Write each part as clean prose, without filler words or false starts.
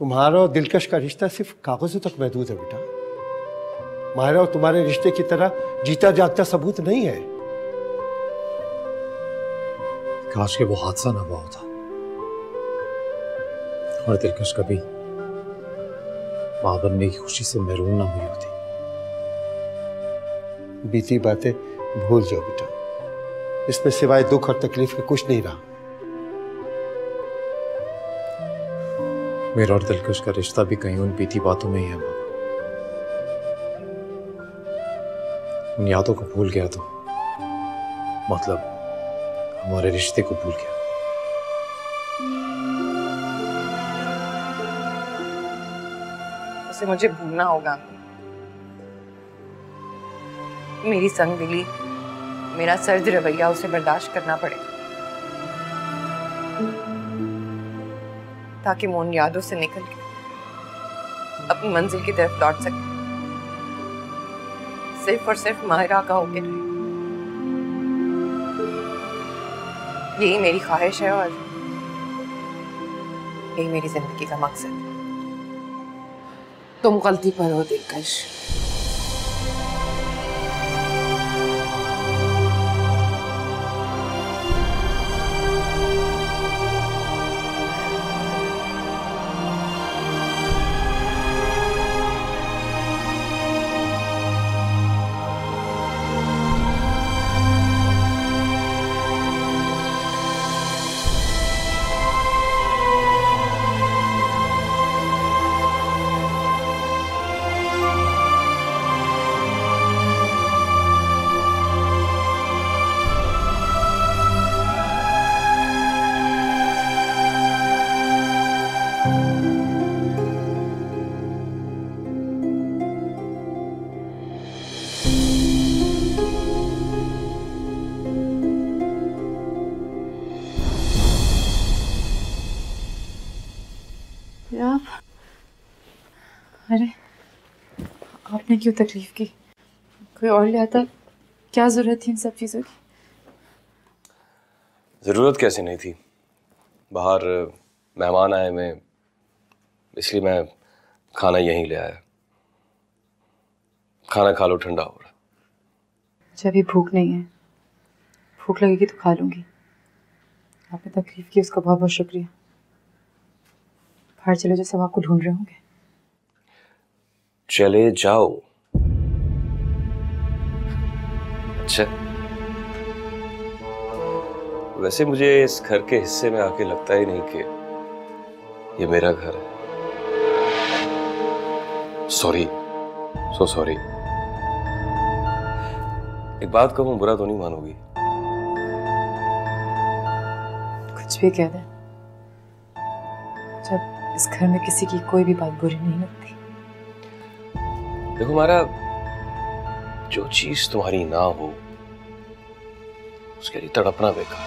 तुम्हारा और दिलकश का रिश्ता सिर्फ कागजों तक महदूद है बेटा। माहिरा और तुम्हारे रिश्ते की तरह जीता जागता सबूत नहीं है। काश के वो हादसा ना हुआ होता और दिलकश कभी मां बनने की खुशी से महरूम ना हुई होती। बीती बातें भूल जाओ बेटा, इसमें सिवाय दुख और तकलीफ के कुछ नहीं रहा। मेरा और दिलकश का रिश्ता भी कहीं उन बीती बातों में ही है बाबा। उन यादों को भूल गया तो मतलब हमारे रिश्ते को भूल गया। उसे मुझे भूलना होगा। मेरी संगदिली, मेरा सर्द रवैया उसे बर्दाश्त करना पड़ेगा ताकि मैं उन यादों से निकल के अपनी मंजिल की तरफ लौट सके। सिर्फ और सिर्फ माहिरा का होके रहे, यही मेरी ख्वाहिश है और यही मेरी जिंदगी का मकसद। तुम गलती पर हो दिलकश। अरे आपने क्यों तकलीफ की? कोई और ले आता? क्या जरूरत थी इन सब चीजों की? जरूरत कैसे नहीं थी, बाहर मेहमान आए मैं, इसलिए मैं खाना यहीं ले आया। खाना खा लो, ठंडा हो रहा। मुझे अभी भूख नहीं है, भूख लगेगी तो खा लूंगी। आपने तकलीफ की उसका बहुत बहुत शुक्रिया। बाहर चले जो, सब आपको ढूंढ रहे होंगे। चले जाओ। अच्छा, वैसे मुझे इस घर के हिस्से में आके लगता ही नहीं कि ये मेरा घर है। Sorry, so sorry. एक बात कहूं, बुरा तो नहीं मानोगी? कुछ भी कह दे, जब इस घर में किसी की कोई भी बात बुरी नहीं लगती। देखो मारा, जो चीज तुम्हारी ना हो उसके लिए तड़पना बेकार।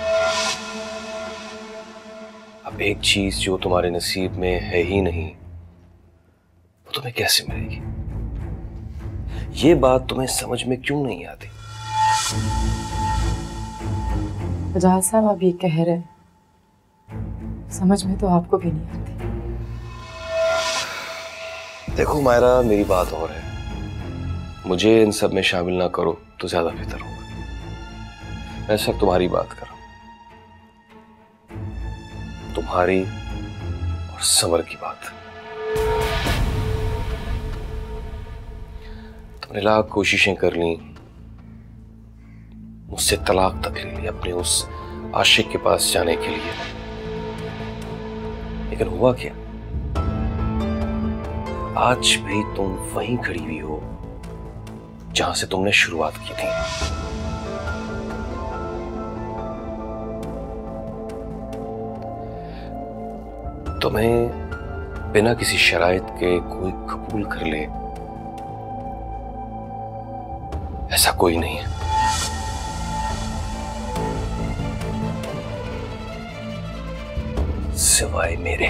अब एक चीज जो तुम्हारे नसीब में है ही नहीं, वो तुम्हें कैसे मिलेगी? ये बात तुम्हें समझ में क्यों नहीं आती? वजह साहब आप ये कह रहे हैं, समझ में तो आपको भी नहीं आती। देखो मायरा, मेरी बात और है, मुझे इन सब में शामिल ना करो तो ज्यादा बेहतर होगा। मैं सब तुम्हारी बात कर रहा हूं, तुम्हारी और समर की बात। तुमने लाख कोशिशें कर ली, मुझसे तलाक तक ले ली अपने उस आशिक के पास जाने के लिए, लेकिन हुआ क्या? आज भी तुम वहीं खड़ी हुई हो जहां से तुमने शुरुआत की थी। तुम्हें बिना किसी शराइत के कोई कबूल कर ले, ऐसा कोई नहीं है। सिवाय मेरे।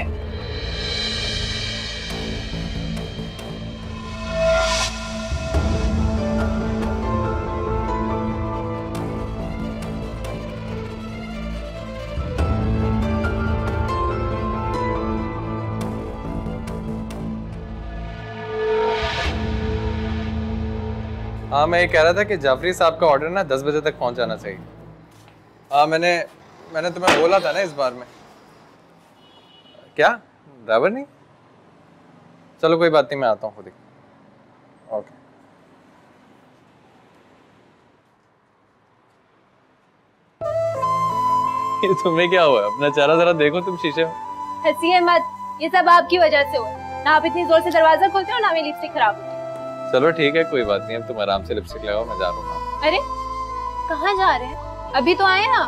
हाँ, मैं ये कह रहा था कि जाफरी साहब का ऑर्डर ना 10 बजे तक पहुंच जाना चाहिए। हाँ, मैंने तुम्हें बोला था ना इस बार में। क्या ड्राइवर नहीं? चलो कोई बात नहीं, मैं आता हूँ खुद ही। ओके। ये तुम्हें क्या हुआ? अपना चेहरा जरा देखो तुम शीशे में। हंसिए मत, ये सब आपकी वजह से हुआ। ना आप इतनी जोर से दरवाजा खोलते हो, ना मेरी लिपस्टिक खराब होती। चलो ठीक है, कोई बात नहीं, अब तुम आराम से लिपस्टिक लगाओ, मैं जा रहा हूँ। अरे कहाँ जा रहे हैं? अभी तो आए ना।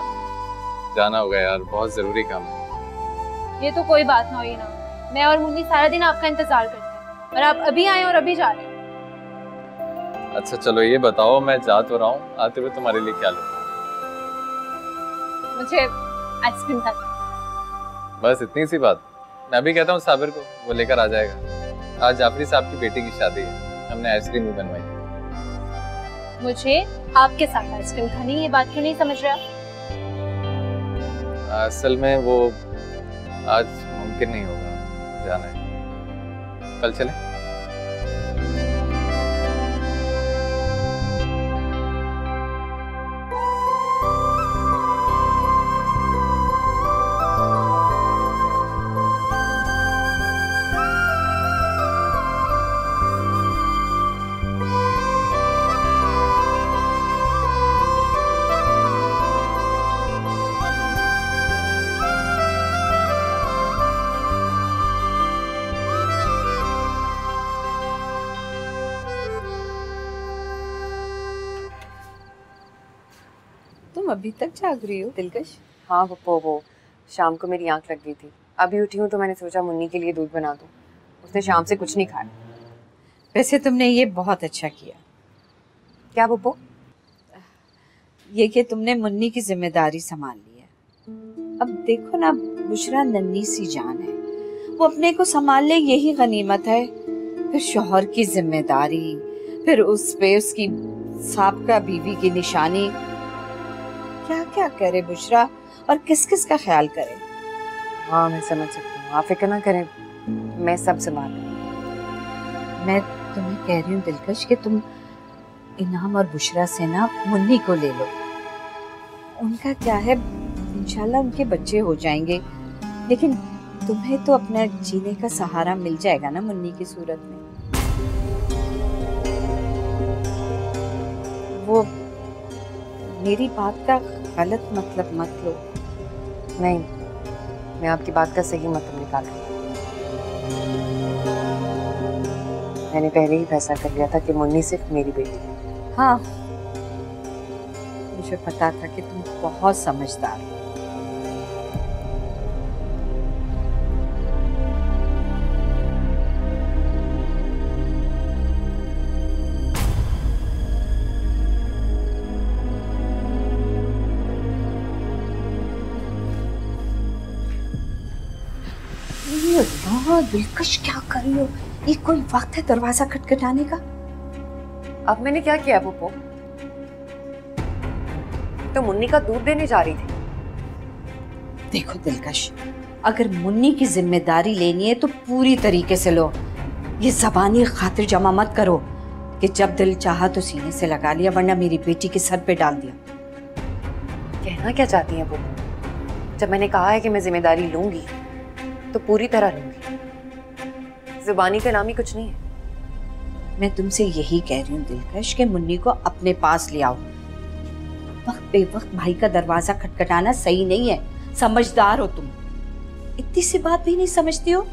जाना होगा यार, बहुत जरूरी काम है। ये तो कोई बात ना हुई ना। मैं और मुन्नी सारा दिन आपका इंतजार करते हैं और आप अभी आए और अभी जा रहे हैं। अच्छा चलो ये बताओ, मैं जा तो रहा हूँ, आते हुए तुम्हारे लिए क्या लूँ? मुझे आइसक्रीम खानी। बस इतनी सी बात? मैं भी कहता हूँ साबिर को, वो लेकर आ जाएगा। आज जाफरी साहब की बेटी की शादी है, हमने आइसक्रीम भी बनवाई। मुझे आपके साथ आइसक्रीम खानी, ये बात क्यों नहीं समझ रहे आप? असल में वो आज मुमकिन नहीं होगा, जाना है। कल चलें? तुम अभी तक जाग रही हो दिलकश? हाँ पप्पो, वो शाम को मेरी आंख लग गई थी, अभी उठी हूँ तो मैंने सोचा मुन्नी के लिए दूध बना दूँ। उसने शाम से कुछ नहीं खाया। वैसे तुमने ये बहुत अच्छा किया। क्या पप्पो? ये कि तुमने मुन्नी की जिम्मेदारी संभाल ली है। अब देखो ना, बुशरा नन्ही सी जान है, वो अपने को संभाल ले, यही गनीमत है। फिर शौहर की जिम्मेदारी, फिर उस पे उसकी साबका बीवी की निशानी, क्या क्या करे बुशरा, और किस किस का ख्याल करे। हाँ मैं समझ सकती हूँ, आप फिक्र ना करें, मैं सब संभाल लूँगी। मैं तुम्हें कह रही हूँ दिलकश कि तुम इनाम और बुशरा से ना मुन्नी को ले लो। उनका क्या है, इंशाल्लाह उनके बच्चे हो जाएंगे, लेकिन तुम्हें तो अपना जीने का सहारा मिल जाएगा ना मुन्नी की सूरत में। वो मेरी बात का गलत मतलब मत लो। नहीं, मैं आपकी बात का सही मतलब निकाल रही हूँ। मैंने पहले ही फैसला कर लिया था कि मुन्नी सिर्फ मेरी बेटी है। हाँ, मुझे पता था कि तुम बहुत समझदार हो। दिलकश क्या कर रही हो? ये कोई वक्त है दरवाजा खटखटाने का? अब मैंने क्या किया पप्पो? तो मुन्नी का दूध देने जा रही थी। देखो दिलकश, अगर मुन्नी की जिम्मेदारी लेनी है तो पूरी तरीके से लो। ये जबानी खातिर जमा मत करो कि जब दिल चाहा तो सीने से लगा लिया, वरना मेरी बेटी के सर पे डाल दिया। कहना क्या चाहती हैं पप्पो? जब मैंने कहा है कि मैं जिम्मेदारी लूंगी तो पूरी तरह लूंगी, जुबानी का नाम ही कुछ नहीं है। मैं तुमसे यही कह रही हूँ दिलकश कि मुन्नी को अपने पास ले आओ। वक्त बेवक्त भाई का दरवाजा खटखटाना सही नहीं है। समझदार हो तुम, इतनी सी बात भी नहीं समझती हो?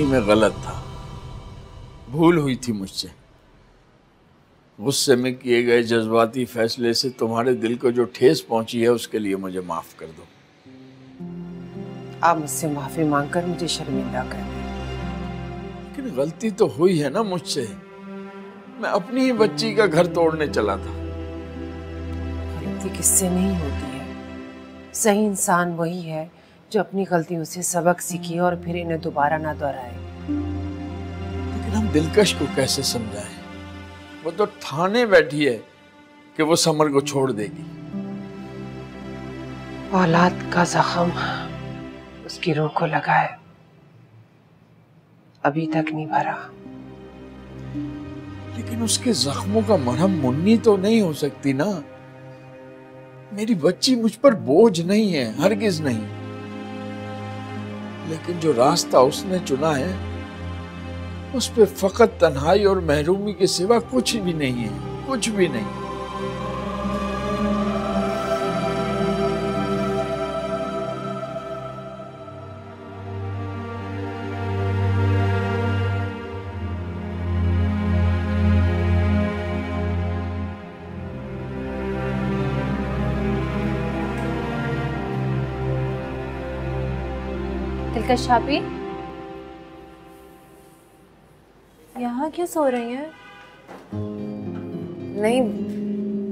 में गलत था, भूल हुई थी मुझसे। गुस्से में किए गए जज्बाती फैसले से तुम्हारे दिल को जो ठेस पहुंची है उसके लिए मुझे माफ कर दो। आप मुझसे माफी मांगकर मुझे शर्मिंदा कर दें। लेकिन गलती तो हुई है ना मुझसे। मैं अपनी ही बच्ची का घर तोड़ने चला था। गलती किससे नहीं होती है। सही इंसान वही है जो अपनी गलतियों से सबक सीखे और फिर इन्हें दोबारा ना दोहराए। लेकिन हम दिलकश को कैसे समझाएं? वो तो ठाने बैठी है कि वो समर को छोड़ देगी। औलाद का जख्म उसकी रूह को लगा है, अभी तक नहीं भरा। लेकिन उसके जख्मों का मरहम मुन्नी तो नहीं हो सकती ना। मेरी बच्ची मुझ पर बोझ नहीं है, हरगिज नहीं। लेकिन जो रास्ता उसने चुना है उस पे फकत तन्हाई और महरूमी के सिवा कुछ भी नहीं है, कुछ भी नहीं। दिलकश भाभी, यहाँ क्यों सो रही हैं? नहीं,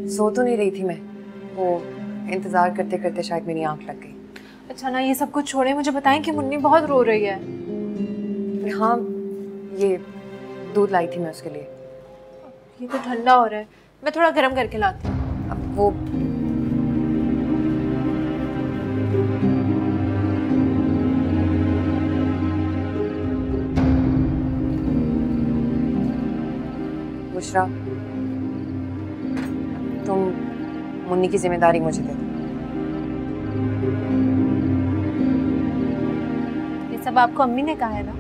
सो तो नहीं रही थी मैं, वो इंतजार करते करते शायद मेरी आंख लग गई। अच्छा ना, ये सब कुछ छोड़े, मुझे बताएं कि मुन्नी बहुत रो रही है। हाँ, ये दूध लाई थी मैं उसके लिए। ये तो ठंडा हो रहा है, मैं थोड़ा गर्म करके लाती हूँ। अब वो बुशरा, तुम मुन्नी की जिम्मेदारी मुझे दे दो। ये सब आपको अम्मी ने कहा है ना?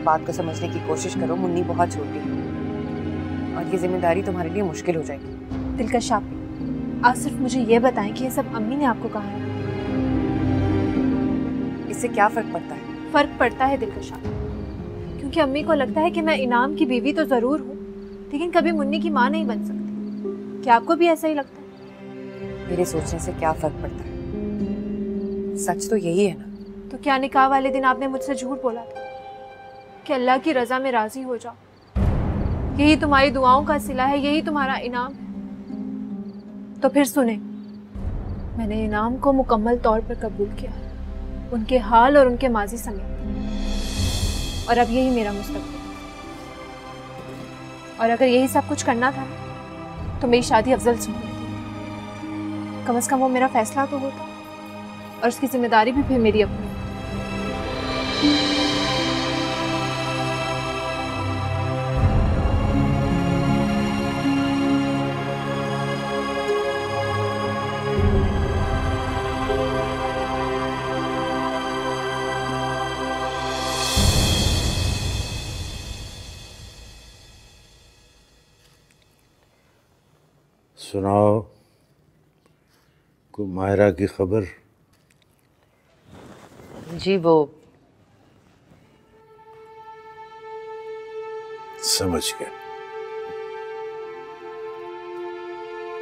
बात को समझने की कोशिश करो, मुन्नी बहुत छोटी है और ये जिम्मेदारी तुम्हारे लिए मुश्किल हो जाएगी। दिलकश भाभी, आप सिर्फ मुझे ये बताएं कि ये सब अम्मी ने आपको कहा है? इससे क्या फर्क पड़ता है? फर्क पड़ता है दिलकश भाभी, क्योंकि अम्मी को लगता है कि मैं इनाम की बीवी तो जरूर हूँ, लेकिन कभी मुन्नी की माँ नहीं बन सकती। क्या आपको भी ऐसा ही लगता है? मेरे सोचने से क्या फर्क पड़ता है? सच तो यही है ना। तो क्या निकाह वाले दिन आपने मुझसे झूठ बोला था कि अल्लाह की रजा में राजी हो जाओ, यही तुम्हारी दुआओं का सिला है, यही तुम्हारा इनाम है? तो फिर सुने, मैंने इनाम को मुकम्मल तौर पर कबूल किया, उनके हाल और उनके माजी समेत, और अब यही मेरा मुस्तकबिल। और अगर यही सब कुछ करना था तो मेरी शादी अफजल से होती, कम से कम वो मेरा फैसला तो होता, और उसकी जिम्मेदारी भी फिर मेरी अपनी। सुनाओ, को मायरा की खबर? जी वो समझ गया।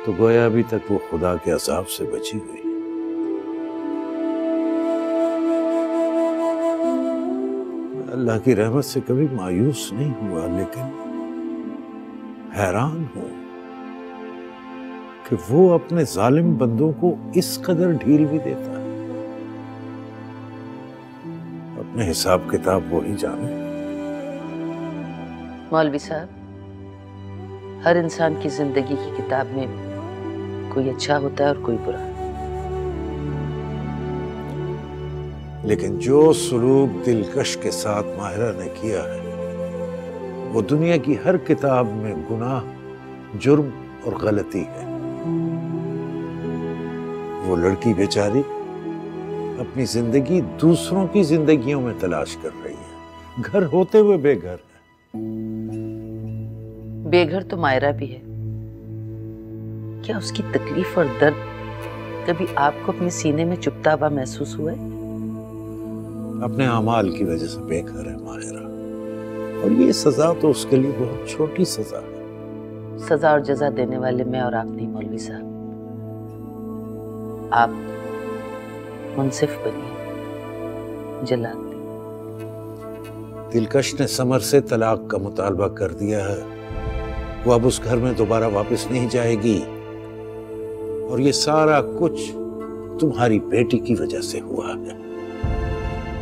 तो गोया अभी तक वो खुदा के अज़ाब से बची गई। अल्लाह की रहमत से कभी मायूस नहीं हुआ, लेकिन हैरान हूं कि वो अपने जालिम बंदों को इस कदर ढील भी देता है। अपने हिसाब किताब वो ही जाने। मौलवी साहब, हर इंसान की जिंदगी की किताब में कोई अच्छा होता है और कोई बुरा। लेकिन जो सुलूक दिलकश के साथ माहिरा ने किया है, वो दुनिया की हर किताब में गुनाह, जुर्म और गलती है। वो लड़की बेचारी अपनी जिंदगी दूसरों की जिंदगियों में तलाश कर रही है, घर होते हुए बेघर है। बेघर तो मायरा भी है। क्या उसकी तकलीफ और दर्द कभी आपको अपने सीने में चुभता हुआ महसूस हुआ है? अपने अमाल की वजह से बेघर है माहिरा। और ये सजा तो उसके लिए बहुत छोटी सजा है। सजा और जजा देने वाले मैं और आप नहीं मौलवी साहब, आप मुंसिफ बनिए, जल्लाद नहीं। दिलकश ने समर से तलाक का मुतालबा कर दिया है। वो अब उस घर में दोबारा वापस नहीं जाएगी और ये सारा कुछ तुम्हारी बेटी की वजह से हुआ है।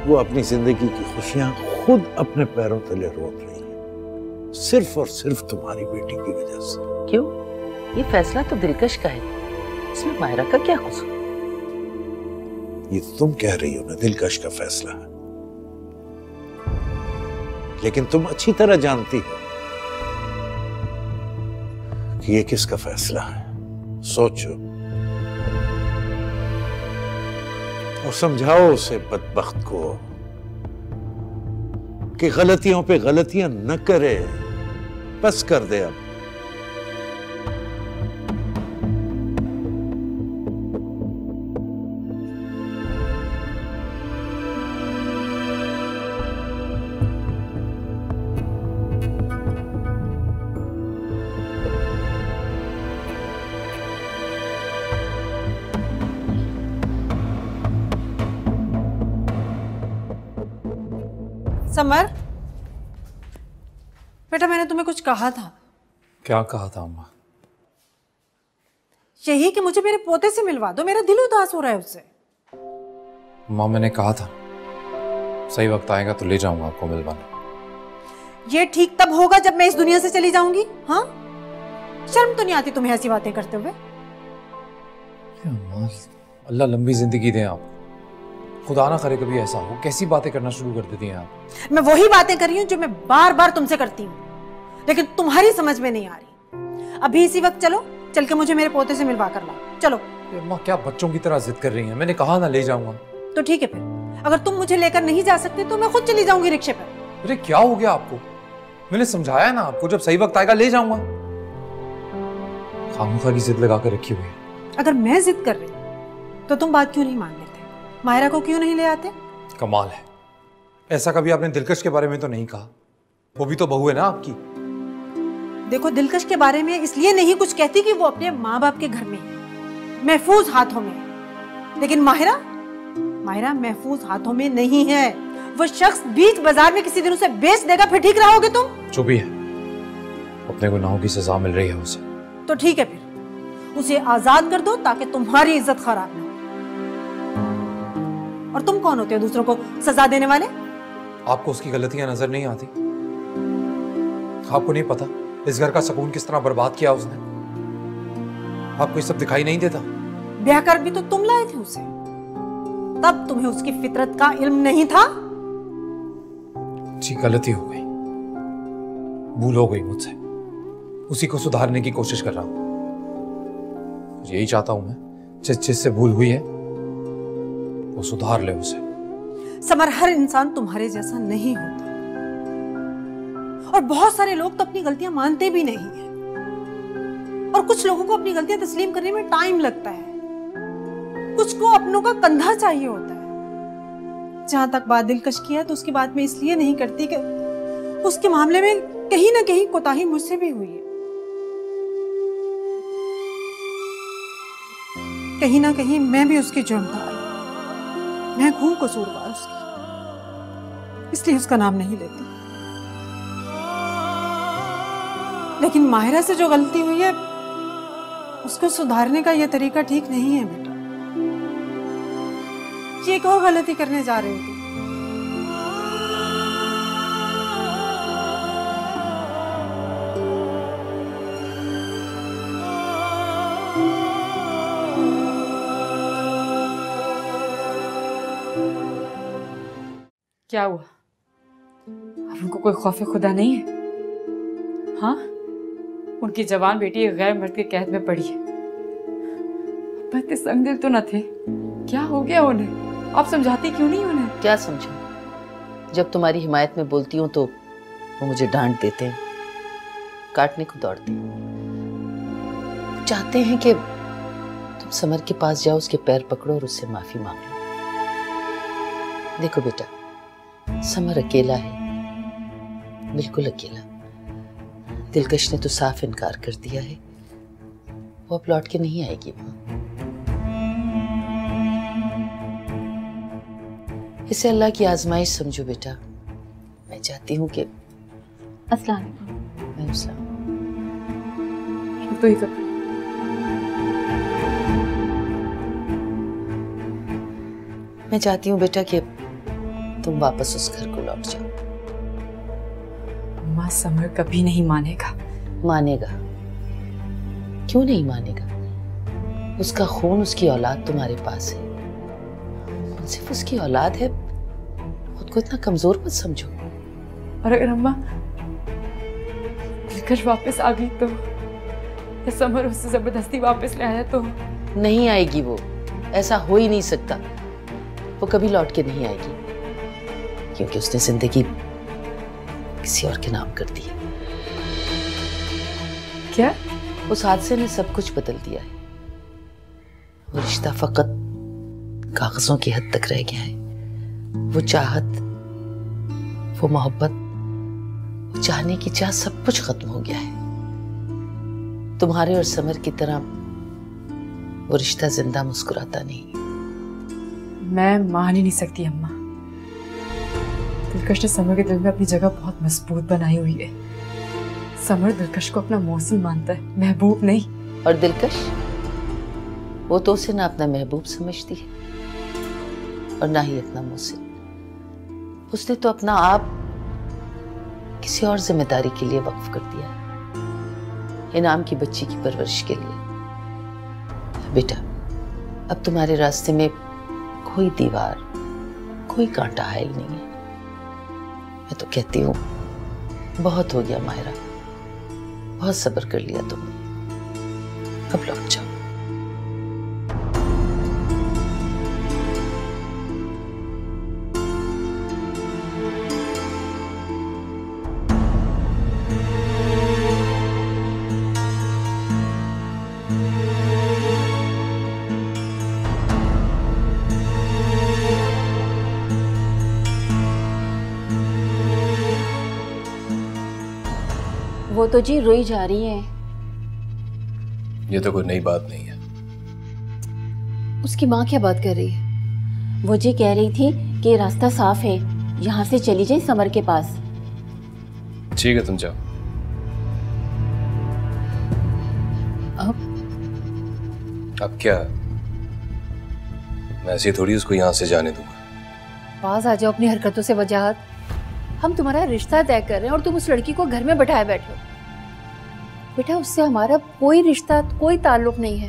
वो अपनी जिंदगी की खुशियां खुद अपने पैरों तले रोक रही है, सिर्फ और सिर्फ तुम्हारी बेटी की वजह से। क्यों? ये फैसला तो दिलकश का है, इसमें मायरा का क्या कसूर? ये तुम कह रही हो ना दिलकश का फैसला है, लेकिन तुम अच्छी तरह जानती हो कि ये किसका फैसला है। सोचो और समझाओ उसे बदबख्त को कि गलतियों पे गलतियां न करे, बस कर दे अब। समर, बेटा मैंने तुम्हें कुछ कहा था। क्या कहा था अम्मा? यही कि मुझे मेरे पोते से मिलवा दो, मेरा दिल उदास हो रहा है उससे। अम्मा मैंने कहा था सही वक्त आएगा तो ले जाऊंगा आपको मिलवाने। ये ठीक तब होगा जब मैं इस दुनिया से चली जाऊंगी। हाँ, शर्म तो नहीं आती तुम्हें ऐसी बातें करते हुए? अम्मा अल्लाह लंबी जिंदगी दे आप, खुदा ना करे कभी ऐसा हो। कैसी बातें करना शुरू कर देती हैं आप? मैं वही बातें कर रही हूँ जो मैं बार बार तुमसे करती हूँ, लेकिन तुम्हारी समझ में नहीं आ रही। अभी इसी वक्त चलो, चल के मुझे मेरे पोते से मिलवा कर लाओ। चलो। अम्मा क्या बच्चों की तरह जिद कर रही हैं? मैंने कहा ना ले जाऊंगा। तो ठीक है फिर, अगर तुम मुझे लेकर नहीं जा सकते तो मैं खुद चली जाऊंगी रिक्शे पर। अरे क्या हो गया आपको? मैंने समझाया ना आपको, जब सही वक्त आएगा ले जाऊंगा। खामोखा की जिद लगा कर रखी हुई है। अगर मैं जिद कर रही तो तुम बात क्यों नहीं मान लेते? मायरा को क्यों नहीं ले आते? कमाल है, ऐसा कभी आपने दिलकश के बारे में तो नहीं कहा। वो भी तो बहू है ना आपकी। देखो, दिलकश के बारे में इसलिए नहीं कुछ कहती कि वो अपने माँ बाप के घर में है, महफूज हाथों में है। लेकिन माहिरा महफूज हाथों में नहीं है। वो शख्स बीच बाजार में किसी दिन उसे बेच देगा, फिर ठीक रहोगे तुम? जो भी है, अपने गुनाहों की सजा मिल रही है उसे। तो ठीक है, फिर उसे आजाद कर दो ताकि तुम्हारी इज्जत खराब ना हो। और तुम कौन होते हो दूसरों को सजा देने वाले? आपको उसकी गलतियां नजर नहीं आती? आपको नहीं पता इस घर का सुकून किस तरह बर्बाद किया उसने? आपको ये सब दिखाई नहीं देता? ब्याह कर भी तो तुम लाए थे उसे, तब तुम्हें उसकी फितरत का इल्म नहीं था? जी गलती हो गई, भूल हो गई मुझसे। उसी को सुधारने की कोशिश कर रहा हूं। यही चाहता हूं मैं, जिससे भूल हुई है वो सुधार ले उसे। समर, हर इंसान तुम्हारे जैसा नहीं होता, और बहुत सारे लोग तो अपनी गलतियां मानते भी नहीं हैं। और कुछ लोगों को अपनी गलतियां तस्लीम करने में टाइम लगता है, कुछ को अपनों का कंधा चाहिए होता है। जहां तक बात दिलकश की है तो उसकी बात मैं इसलिए नहीं करती कि उसके मामले में कहीं ना कहीं कोताही मुझसे भी हुई है। कहीं ना कहीं मैं भी उसकी जुर्मदार हूं, मैं हूं कसूरवार उसकी, इसलिए उसका नाम नहीं लेती। लेकिन माहिरा से जो गलती हुई है उसको सुधारने का यह तरीका ठीक नहीं है बेटा। ये एक और गलती करने जा रहे हो तुम। क्या हुआ? अब उनको कोई खौफ खुदा नहीं है? हाँ, उनकी जवान बेटी एक गैर मर्द के कैद में पड़ी है। अब इतने संगदिल तो न थे, क्या हो गया उन्हें? आप समझाती क्यों नहीं उन्हें? क्या समझाऊं? जब तुम्हारी हिमायत में बोलती हूँ तो वो मुझे डांट देते हैं, काटने को दौड़ते हैं। चाहते हैं कि तुम समर के पास जाओ, उसके पैर पकड़ो और उससे माफी मांग लो। देखो बेटा, समर अकेला है, बिल्कुल अकेला। दिलकश ने तो साफ इनकार कर दिया है, वो अब लौट के नहीं आएगी वहां। इसे अल्लाह की आजमाइश समझो बेटा। मैं चाहती हूँ कि अस्सलाम तो ही कर। मैं चाहती हूँ बेटा कि तुम वापस उस घर को लौट जाओ। माँ समर कभी नहीं मानेगा। मानेगा, क्यों नहीं मानेगा? उसका खून, उसकी औलाद तुम्हारे पास है। सिर्फ उसकी औलाद है, खुद को इतना कमजोर मत समझो। और अगर अम्मा दिलकश वापस आ गई तो, या समर उससे जबरदस्ती वापस ले आया तो? नहीं आएगी वो, ऐसा हो ही नहीं सकता। वो कभी लौट के नहीं आएगी, क्योंकि उसने जिंदगी किसी और के नाम कर दी है। क्या? उस हादसे ने सब कुछ बदल दिया है। वो रिश्ता फकत कागजों की हद तक रह गया है। वो चाहत, वो मोहब्बत, वो चाहने की चाह, सब कुछ खत्म हो गया है। तुम्हारे और समर की तरह वो रिश्ता जिंदा मुस्कुराता नहीं। मैं मान ही नहीं सकती अम्मा। दिलकश ने समर के दिल में अपनी जगह बहुत मजबूत बनाई हुई है। समर दिलकश को अपना मोहसिन मानता है, महबूब नहीं। और दिलकश, वो तो उसे ना अपना महबूब समझती है और ना ही अपना मोहसिन। उसने तो अपना आप किसी और जिम्मेदारी के लिए वक्फ कर दिया, इनाम की बच्ची की परवरिश के लिए। बेटा, अब तुम्हारे रास्ते में कोई दीवार, कोई कांटा है ही नहीं है। मैं तो कहती हूँ बहुत हो गया माहिरा, बहुत सब्र कर लिया तुमने, अब लौट जाओ। वो तो जी रोई जा रही है। ये तो कोई नई बात नहीं है। उसकी माँ क्या बात कर रही है? वो जी कह रही थी कि रास्ता साफ है, यहाँ से चली जाए समर के पास। ठीक है, तुम जाओ। अब क्या? मैं ऐसे थोड़ी उसको यहाँ से जाने दूंगा। पास आ जाओ अपनी हरकतों से वजाहत। हम तुम्हारा रिश्ता तय कर रहे हैं और तुम उस लड़की को घर में बैठाए बैठे हो। बेटा, उससे हमारा कोई रिश्ता, कोई ताल्लुक नहीं है।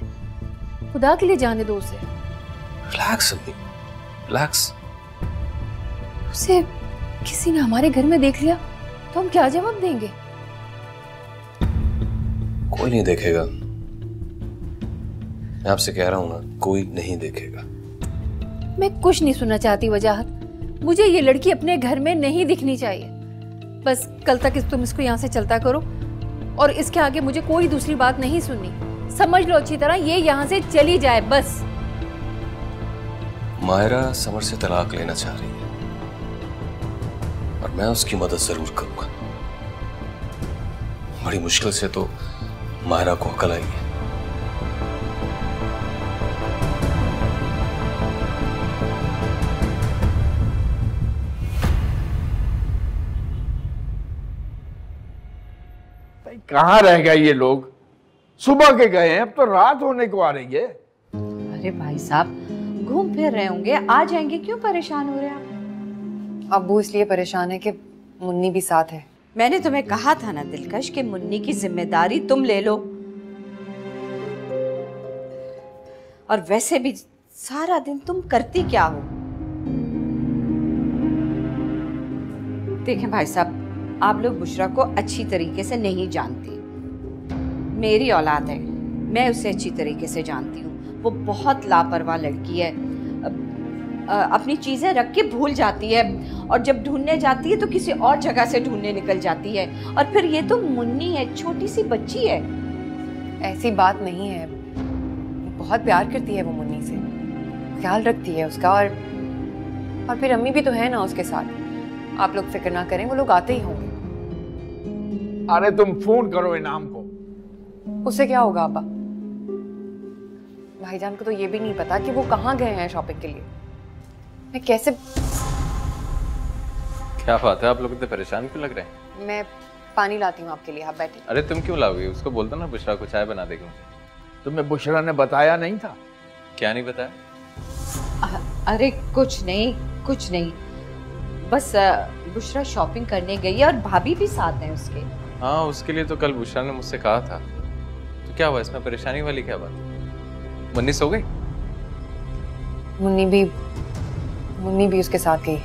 खुदा के लिए जाने दो उसे। रिलैक्स अम्मी, रिलैक्स। उसे किसी ने हमारे घर में देख लिया तो हम क्या जवाब देंगे? कोई नहीं देखेगा। मैं आपसे कह रहा हूं ना, कोई नहीं देखेगा। मैं कुछ नहीं सुनना चाहती वजाहत। मुझे ये लड़की अपने घर में नहीं दिखनी चाहिए। बस कल तक तुम इसको यहाँ से चलता करो और इसके आगे मुझे कोई दूसरी बात नहीं सुननी। समझ लो अच्छी तरह, ये यहाँ से चली जाए बस। मायरा समर से तलाक लेना चाह रही है और मैं उसकी मदद जरूर करूंगा। बड़ी मुश्किल से तो मायरा को अकल आई है। कहाँ रह गए ये लोग? सुबह के गए हैं, अब तो रात होने को आ रही है। अरे भाई साहब, घूम फिर रहे होंगे, आ जाएंगे, क्यों परेशान हो रहे हैं आप? अब्बू इसलिए परेशान है कि मुन्नी भी साथ है। मैंने तुम्हें कहा था ना दिलकश कि मुन्नी की जिम्मेदारी तुम ले लो। और वैसे भी सारा दिन तुम करती क्या हो? देखें भाई साहब, आप लोग बुशरा को अच्छी तरीके से नहीं जानती। मेरी औलाद है, मैं उसे अच्छी तरीके से जानती हूँ। वो बहुत लापरवाह लड़की है। अपनी चीजें रख के भूल जाती है और जब ढूंढने जाती है तो किसी और जगह से ढूंढने निकल जाती है। और फिर ये तो मुन्नी है, छोटी सी बच्ची है। ऐसी बात नहीं है, बहुत प्यार करती है वो मुन्नी से, ख्याल रखती है उसका। और फिर अम्मी भी तो है ना उसके साथ। आप लोग फिक्र ना करें, वो लोग आते ही होंगे। अरे तुम फोन करो इनाम को। उससे क्या होगा अब्बा? भाईजान को तो ये भी नहीं पता कि वो कहाँ गए हैं शॉपिंग के लिए। मैं कैसे? क्या बात है, आप लोग इतने परेशान क्यों लग रहे हैं? मैं पानी लाती हूँ आपके लिए, आप बैठिए। अरे तुम क्यों लाओगी? उसको बोलता ना बुशरा को चाय बना देगी मुझे। तुम्हें बुशरा ने बताया नहीं था? क्या नहीं बताया? अरे कुछ नहीं, बस बुशरा शॉपिंग करने गई है और भाभी भी साथ हैं उसके। हाँ, उसके लिए तो कल बुशरा ने मुझसे कहा था। तो क्या हुआ इसमें, परेशानी वाली क्या बात? मुन्नी सो गई? मुन्नी भी उसके साथ गई।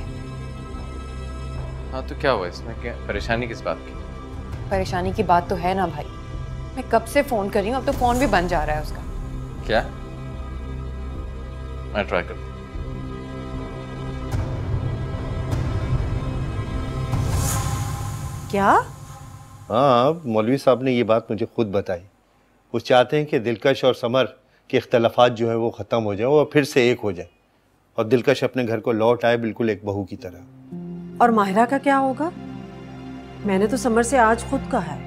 हाँ तो क्या हुआ इसमें, क्या परेशानी किस बात की? परेशानी की बात तो है ना भाई, मैं कब से फोन कर रही हूँ, अब तो फोन भी बंद जा रहा है उसका। क्या? मैं ट्राई करता हूँ। क्या? हाँ, मौलवी साहब ने ये बात मुझे खुद बताई। वो चाहते हैं कि दिलकश और समर के इख्तलाफात जो है वो ख़त्म हो जाए और फिर से एक हो जाए और दिलकश अपने घर को लौट आए बिल्कुल एक बहू की तरह। और माहिरा का क्या होगा? मैंने तो समर से आज खुद कहा है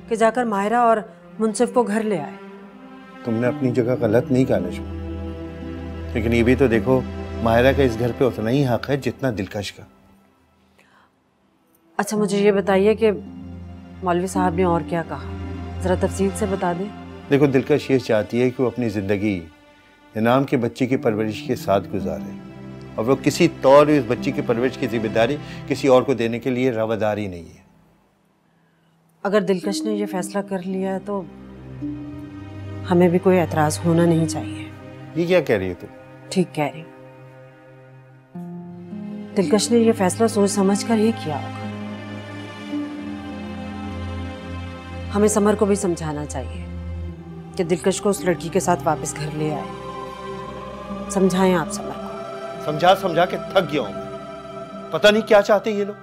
कि जाकर माहिरा और मुंसिफ को घर ले आए। तुमने अपनी जगह गलत नहीं कहा नजमा, लेकिन ये भी तो देखो माहिरा का इस घर पे उतना ही हक है जितना दिलकश का। अच्छा मुझे ये बताइए कि मौलवी साहब ने और क्या कहा, जरा तफसील से बता दें। देखो दिलकश ये चाहती है कि वो अपनी ज़िंदगी इनाम के बच्चे की परवरिश के साथ गुजारे और वो किसी तौर इस बच्ची की परवरिश की जिम्मेदारी किसी और को देने के लिए रवादारी नहीं है। अगर दिलकश ने ये फैसला कर लिया है तो हमें भी कोई एतराज़ होना नहीं चाहिए। ये क्या कह रही है तुम? ठीक कह रही। दिलकश ने ये फैसला सोच समझ कर ही किया होगा। हमें समर को भी समझाना चाहिए कि दिलकश को उस लड़की के साथ वापस घर ले आए। समझाएं आप समर को। समझा के थक गया हूं मैं। पता नहीं क्या चाहते हैं ये लोग,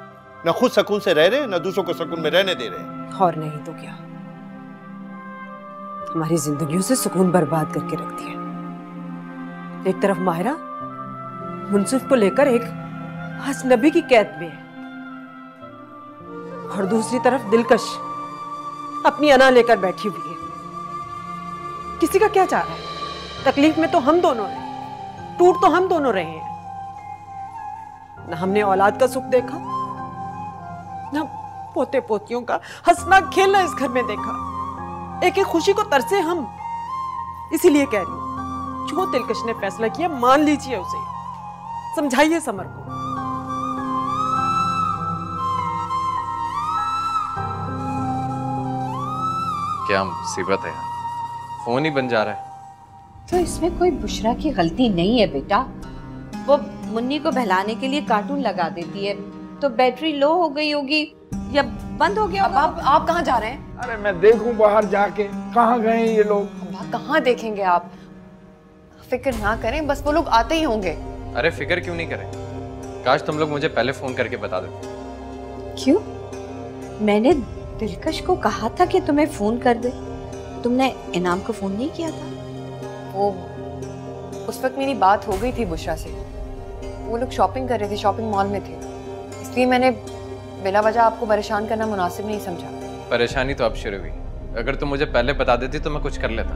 ना खुद सुकून से रह रहे हैं ना दूसरों को सुकून में रहने दे रहे हैं। और नहीं तो क्या, हमारी जिंदगियों से सुकून बर्बाद करके रख दिया। एक तरफ माहिरा मुंसिफ को लेकर एक हसनबी की कैद में है और दूसरी तरफ दिलकश अपनी अना लेकर बैठी हुई है। किसी का क्या चाह रहा है? तकलीफ में तो हम दोनों हैं, टूट तो हम दोनों रहे हैं। न हमने औलाद का सुख देखा, न पोते पोतियों का हंसना खेलना इस घर में देखा। एक एक खुशी को तरसे हम। इसीलिए कह रही हूं, जो दिलकश ने फैसला किया मान लीजिए उसे। समझाइए समर को। क्या मुसीबत है यार, फोन ही बन जा रहा है। तो इसमें कोई बुशरा की गलती नहीं है बेटा। वो मुन्नी को बहलाने के लिए कार्टून लगा देती है तो बैटरी लो हो गई होगी या बंद हो गया। अब आप कहाँ जा रहे हैं? अरे मैं देखूं बाहर जाके कहाँ गए ये लोग। कहाँ देखेंगे आप? फिक्र ना करें, बस वो लोग आते ही होंगे। अरे फिक्र क्यों नहीं करें, काश तुम लोग मुझे पहले फोन करके बता देते। क्यों? मैंने दिलकश को कहा था कि तुम्हें फोन कर दे। तुमने इनाम को फोन नहीं किया था? वो उस वक्त मेरी बात हो गई थी बुशरा से। वो लोग शॉपिंग कर रहे थे, शॉपिंग मॉल में थे, इसलिए मैंने बिला वजह आपको परेशान करना मुनासिब नहीं समझा। परेशानी तो अब शुरू हुई, अगर तुम मुझे पहले बता देती तो मैं कुछ कर लेता।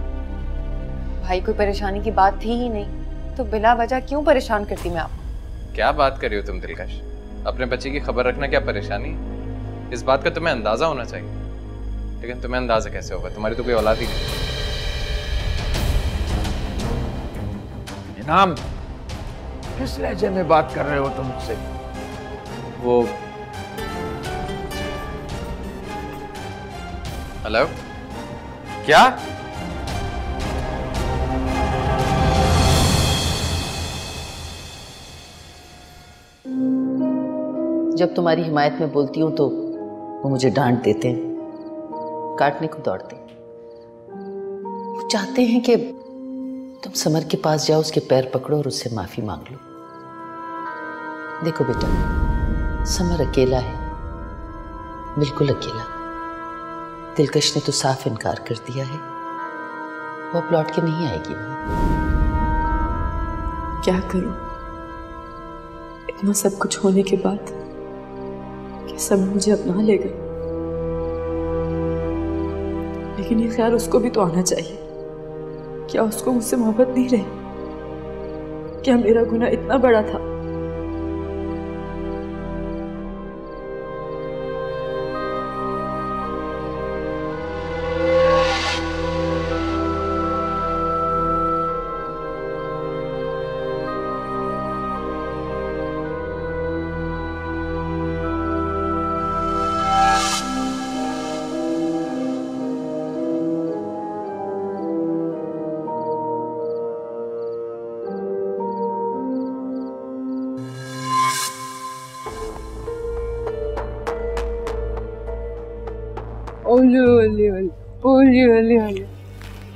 भाई कोई परेशानी की बात थी ही नहीं, तो बिला वजह क्यों परेशान करती मैं आपको? क्या बात कर रही हो तुम दिलकश? अपने बच्चे की खबर रखना क्या परेशानी है? इस बात का तुम्हें अंदाजा होना चाहिए। लेकिन तुम्हें अंदाजा कैसे होगा, तुम्हारी तो कोई औलाद ही नहीं। इनाम, किस लहजे में बात कर रहे हो तुम मुझसे? वो हेलो, क्या? जब तुम्हारी हिमायत में बोलती हूँ तो वो मुझे डांट देते हैं, काटने को दौड़ते हैं। वो चाहते हैं कि तुम समर के पास जाओ, उसके पैर पकड़ो और उससे माफी मांग लो। देखो बेटा, समर अकेला है, बिल्कुल अकेला। दिलकश ने तो साफ इनकार कर दिया है, वो अब लौट के नहीं आएगी। क्या करूं इतना सब कुछ होने के बाद कि सब मुझे अपना ले गए। लेकिन ये ख्याल उसको भी तो आना चाहिए, क्या उसको मुझसे मोहब्बत नहीं रही? क्या मेरा गुनाह इतना बड़ा था?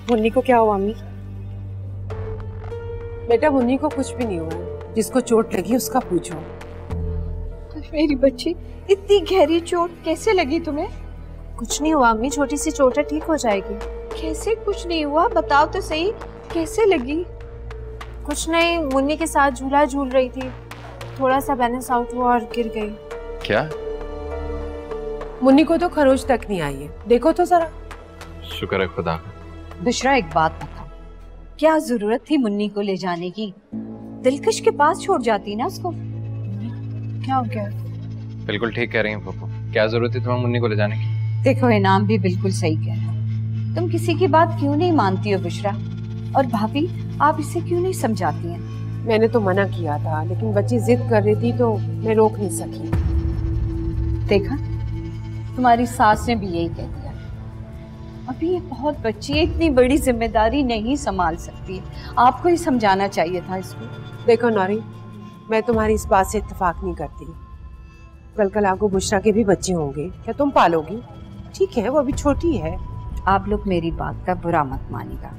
मुन्नी को क्या हुआ अम्मी? बेटा मुन्नी को कुछ भी नहीं हुआ, जिसको चोट लगी उसका पूछो। मेरी बच्ची, इतनी गहरी चोट कैसे लगी तुम्हें? कुछ नहीं हुआ अम्मी, छोटी सी चोट है, ठीक हो जाएगी। कैसे कुछ नहीं हुआ, बताओ तो सही, कैसे लगी? कुछ नहीं, मुन्नी के साथ झूला झूल रही थी, थोड़ा सा बैलेंस आउट हुआ और गिर गई। क्या? मुन्नी को तो खरोच तक नहीं आई है, देखो तो जरा। शुक्र है खुदा का। बुशरा, एक बात बताओ, क्या जरूरत थी मुन्नी को ले जाने की? दिलकश के पास छोड़ जाती ना उसको। क्या हो गया? बिल्कुल ठीक कह रही हैं पप्पू, क्या जरूरत थी तुम्हें मुन्नी को ले जाने की? देखो, इनाम भी बिल्कुल सही कह रहा है। तुम किसी की बात क्यों नहीं मानती हो बुशरा? और भाभी, आप इसे क्यों नहीं समझाती हैं? मैंने तो मना किया था, लेकिन बच्ची जिद कर रही थी तो मैं रोक नहीं सकी। देखा, तुम्हारी सास ने भी यही कह दिया। अभी ये बहुत बच्ची है, इतनी बड़ी जिम्मेदारी नहीं संभाल सकती। आपको ही समझाना चाहिए था इसको। देखो नौरी, मैं तुम्हारी इस बात से इत्तेफाक नहीं करती। कल आपको बुशरा के भी बच्चे होंगे, क्या तुम पालोगी? ठीक है, वो अभी छोटी है। आप लोग मेरी बात का बुरा मत मानिएगा,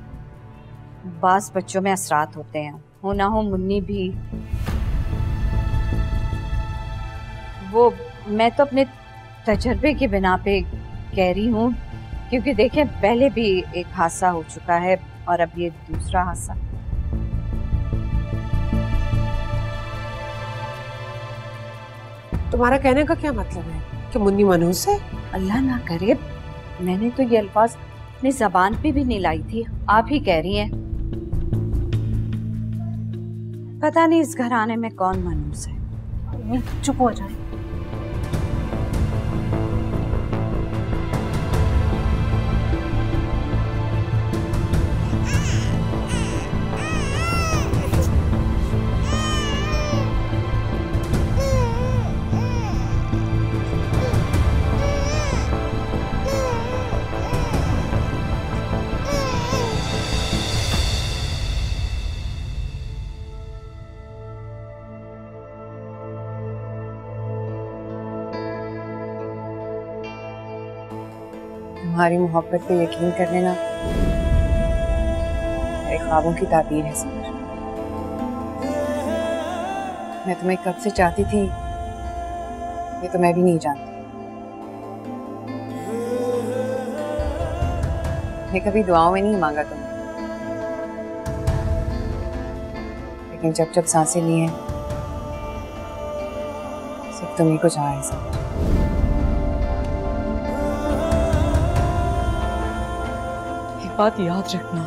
बास बच्चों में असरात होते हैं, हो ना हो मुन्नी भी। वो मैं तो अपने तजर्बे की बिना पे कह रही हूँ, क्योंकि देखें, पहले भी एक हादसा हो चुका है और अब ये दूसरा हादसा। तुम्हारा कहने का क्या मतलब है कि मुन्नी मनहूस है? अल्लाह ना करे, मैंने तो ये अल्फाज अपनी जबान पे भी नहीं लाई थी, आप ही कह रही हैं। पता नहीं इस घराने में कौन मनहूस है। चुप हो जाए। तुम्हारी मोहब्बत पे यकीन कर लेना मेरे ख्वाबों की ताबीर है समझ। मैं तुम्हें कब से चाहती थी ये तो मैं भी नहीं जानती। मैं कभी दुआओं में नहीं मांगा तुम्हें, लेकिन जब जब सांसें ली हैं सिर्फ तुम्हीं को चाहा है समझ। बात याद रखना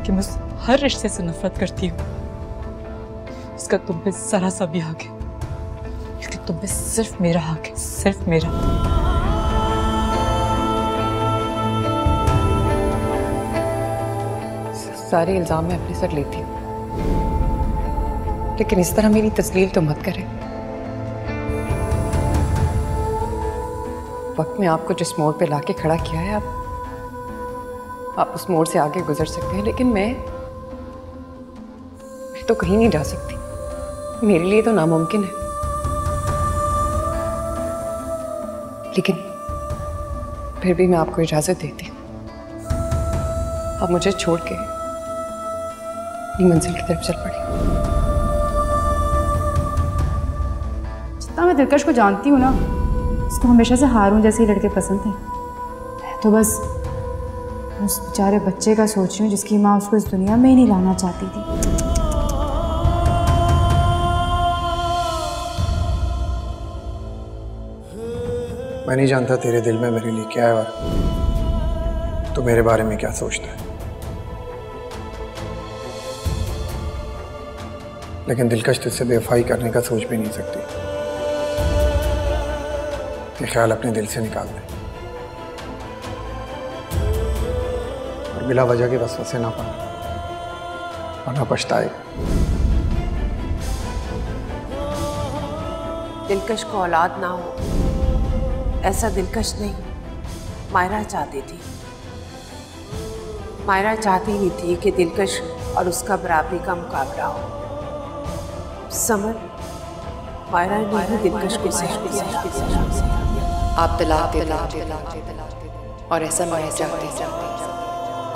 कि मैं हर रिश्ते से नफरत करती हूँ, इसका तुम पे जरा सा भी हक है, क्योंकि तुम पे सिर्फ मेरा हक है, सिर्फ मेरा। सारे इल्जाम मैं अपने सर लेती हूँ, लेकिन इस तरह मेरी तस्लील तो मत करें। वक्त में आपको जिस मोड़ पे लाके खड़ा किया है, आप उस मोड़ से आगे गुजर सकते हैं, लेकिन मैं तो कहीं नहीं जा सकती। मेरे लिए तो नामुमकिन है, लेकिन फिर भी मैं आपको इजाजत देती हूँ। आप मुझे छोड़ के अपनी मंजिल की तरफ चल पड़ी। जितना मैं दिलकश को जानती हूँ ना, उसको हमेशा से हारून जैसे लड़के पसंद थे। तो बस उस बेचारे बच्चे का सोच रही हूँ जिसकी माँ उसको इस दुनिया में ही नहीं लाना चाहती थी। मैं नहीं जानता तेरे दिल में मेरे लिए क्या है, और तो मेरे बारे में क्या सोचता है, लेकिन दिलकश तुझसे बेवफाई करने का सोच भी नहीं सकती। ये ख्याल अपने दिल से निकाल दे और बिला वजह के वसवसे ना पाए, वरना पछताएगा। दिलकश को औलाद ना हो, ऐसा दिलकश नहीं मायरा चाहती थी। मायरा चाहती ही थी कि दिलकश और उसका बराबरी का मुकाबला हो। समर मायरा ने ही दिलकश को सह दिया। आप तलाक दे और ऐसा मैं चाहती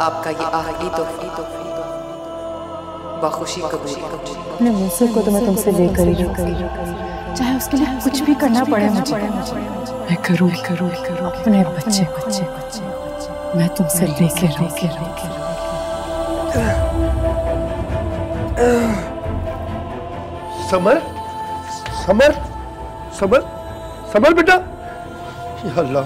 आपका ये आखिरी तोहफा बखुशी कबूल करो। अपने मुझसे को तो मैं तुमसे लेकर ही रहूंगी, चाहे उसके लिए कुछ भी करना पड़े मुझे। मैं करूँ अपने बच्चे मैं तुमसे लेके समर समर समर समर बेटा, या अल्लाह